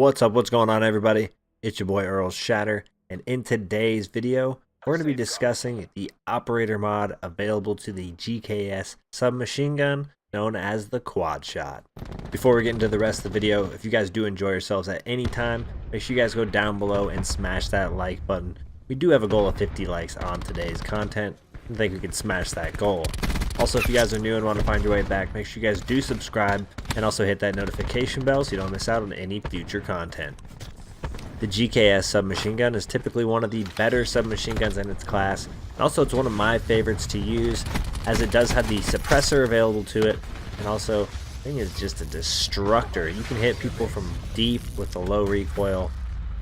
What's up? What's going on, everybody? It's your boy Earl Shatter, and in today's video, we're going to be discussing the operator mod available to the GKS submachine gun known as the Quad Shot. Before we get into the rest of the video, if you guys do enjoy yourselves at any time, make sure you guys go down below and smash that like button. We do have a goal of 50 likes on today's content. I think we can smash that goal. Also, if you guys are new and want to find your way back, make sure you guys do subscribe and also hit that notification bell so you don't miss out on any future content. The GKS submachine gun is typically one of the better submachine guns in its class. And also, it's one of my favorites to use as it does have the suppressor available to it, and also, I think it's just a destructor. You can hit people from deep with the low recoil,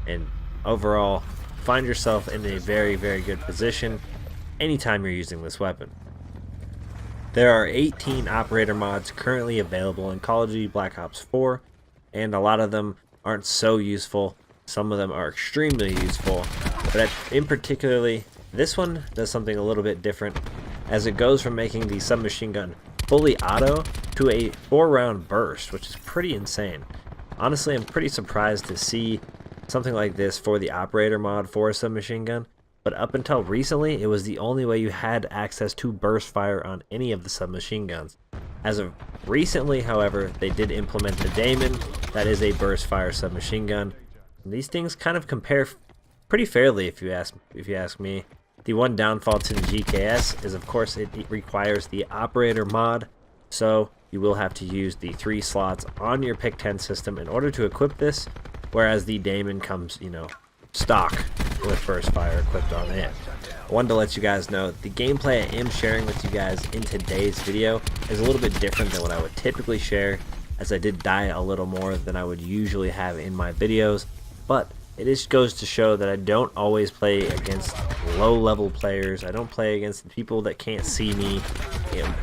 and overall, find yourself in a very, very good position anytime you're using this weapon. There are 18 operator mods currently available in Call of Duty Black Ops 4, and a lot of them aren't so useful. Some of them are extremely useful, but in particularly, this one does something a little bit different, as it goes from making the submachine gun fully auto to a 4-round burst, which is pretty insane. Honestly, I'm pretty surprised to see something like this for the operator mod for a submachine gun. But up until recently, it was the only way you had access to burst fire on any of the submachine guns. As of recently, however, they did implement the Daemon, that is a burst fire submachine gun. And these things kind of compare pretty fairly, if you ask me. The one downfall to the GKS is, of course, it requires the operator mod, so you will have to use the 3 slots on your Pick 10 system in order to equip this, whereas the Daemon comes, stock with burst fire equipped on it. I wanted to let you guys know the gameplay I am sharing with you guys in today's video is a little bit different than what I would typically share, as I did die a little more than I would usually have in my videos, but it just goes to show that I don't always play against low-level players. I don't play against people that can't see me.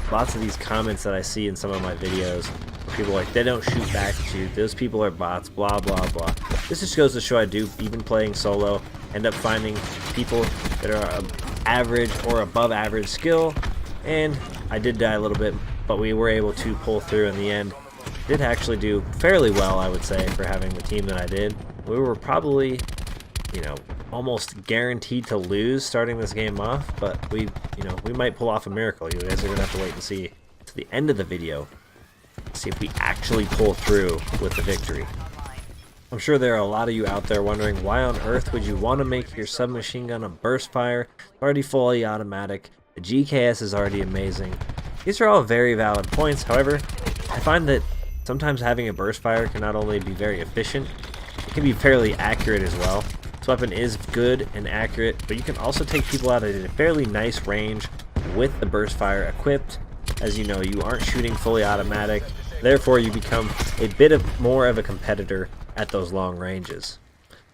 Lots of these comments that I see in some of my videos, people like, they don't shoot back at you, those people are bots, blah blah blah. This just goes to show I do, even playing solo, end up finding people that are average or above average skill, and I did die a little bit, but we were able to pull through in the end. Did actually do fairly well, I would say, for having the team that I did. We were probably, almost guaranteed to lose starting this game off, but we might pull off a miracle. You guys are gonna have to wait and see to the end of the video, see if we actually pull through with the victory. I'm sure there are a lot of you out there wondering, why on earth would you want to make your submachine gun a burst fire? It's already fully automatic. The GKS is already amazing. These are all very valid points. However, I find that sometimes having a burst fire can not only be very efficient, it can be fairly accurate as well. This weapon is good and accurate, but you can also take people out at a fairly nice range with the burst fire equipped. As you know, you aren't shooting fully automatic, therefore you become a bit more of a competitor at those long ranges.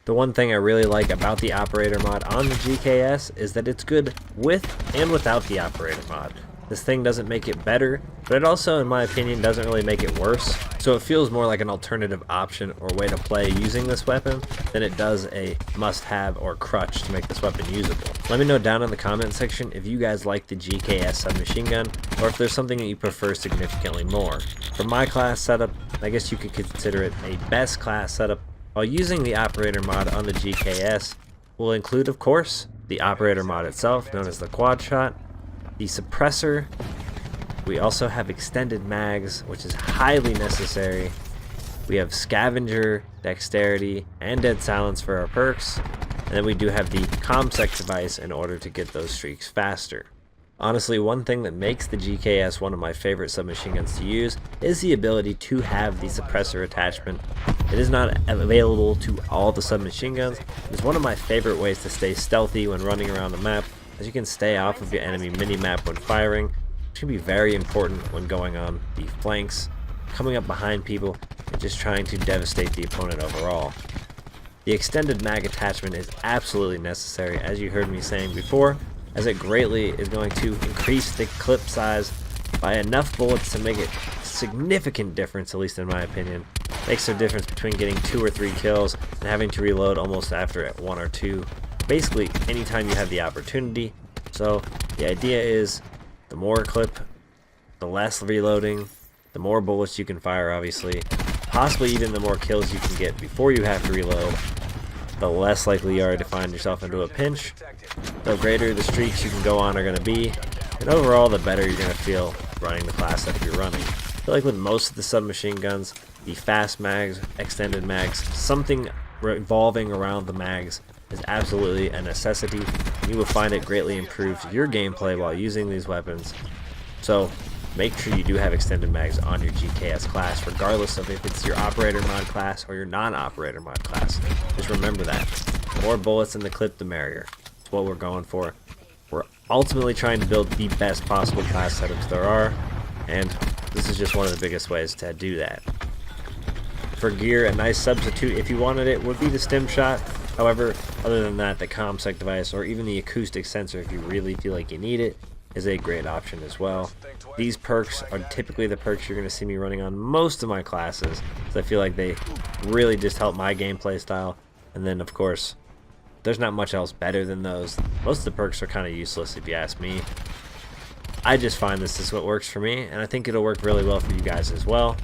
The one thing I really like about the operator mod on the GKS is that it's good with and without the operator mod. This thing doesn't make it better, but it also, in my opinion, doesn't really make it worse. So it feels more like an alternative option or way to play using this weapon than it does a must-have or crutch to make this weapon usable. Let me know down in the comment section if you guys like the GKS submachine gun, or if there's something that you prefer significantly more. For my class setup, I guess you could consider it a best class setup. While using the operator mod on the GKS will include, of course, the operator mod itself, known as the Quad Shot, the suppressor. We also have extended mags, which is highly necessary. We have scavenger, dexterity, and dead silence for our perks, and then we do have the ComSec device in order to get those streaks faster. Honestly, one thing that makes the GKS one of my favorite submachine guns to use is the ability to have the suppressor attachment. It is not available to all the submachine guns. It's one of my favorite ways to stay stealthy when running around the map, as you can stay off of your enemy mini-map when firing, which can be very important when going on the flanks, coming up behind people, and just trying to devastate the opponent overall. The extended mag attachment is absolutely necessary, as you heard me saying before, as it greatly is going to increase the clip size by enough bullets to make a significant difference, at least in my opinion. Makes the difference between getting 2 or 3 kills and having to reload almost after 1 or 2. Basically anytime you have the opportunity. So the idea is the more clip, the less reloading, the more bullets you can fire, obviously, possibly even the more kills you can get before you have to reload, the less likely you are to find yourself into a pinch, the greater the streaks you can go on are going to be, and overall the better you're going to feel running the class that you're running. I feel like with most of the submachine guns, the fast mags, extended mags, something revolving around the mags is absolutely a necessity. You will find it greatly improves your gameplay while using these weapons. So make sure you do have extended mags on your GKS class, regardless of if it's your operator mod class or your non-operator mod class. Just remember that. The more bullets in the clip, the merrier. That's what we're going for. We're ultimately trying to build the best possible class setups there are, and this is just one of the biggest ways to do that. For gear, a nice substitute if you wanted it would be the stim shot. However, other than that, the ComSec device or even the acoustic sensor, if you really feel like you need it, is a great option as well. These perks are typically the perks you're going to see me running on most of my classes, so I feel like they really just help my gameplay style. And then of course, there's not much else better than those. Most of the perks are kind of useless if you ask me. I just find this is what works for me, and I think it'll work really well for you guys as well.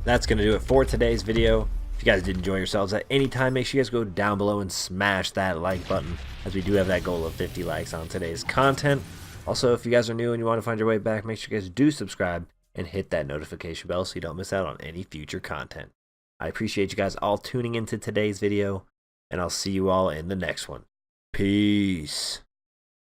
That's going to do it for today's video. If you guys did enjoy yourselves at any time, make sure you guys go down below and smash that like button, as we do have that goal of 50 likes on today's content. Also, if you guys are new and you want to find your way back, make sure you guys do subscribe and hit that notification bell so you don't miss out on any future content. I appreciate you guys all tuning into today's video, and I'll see you all in the next one. Peace.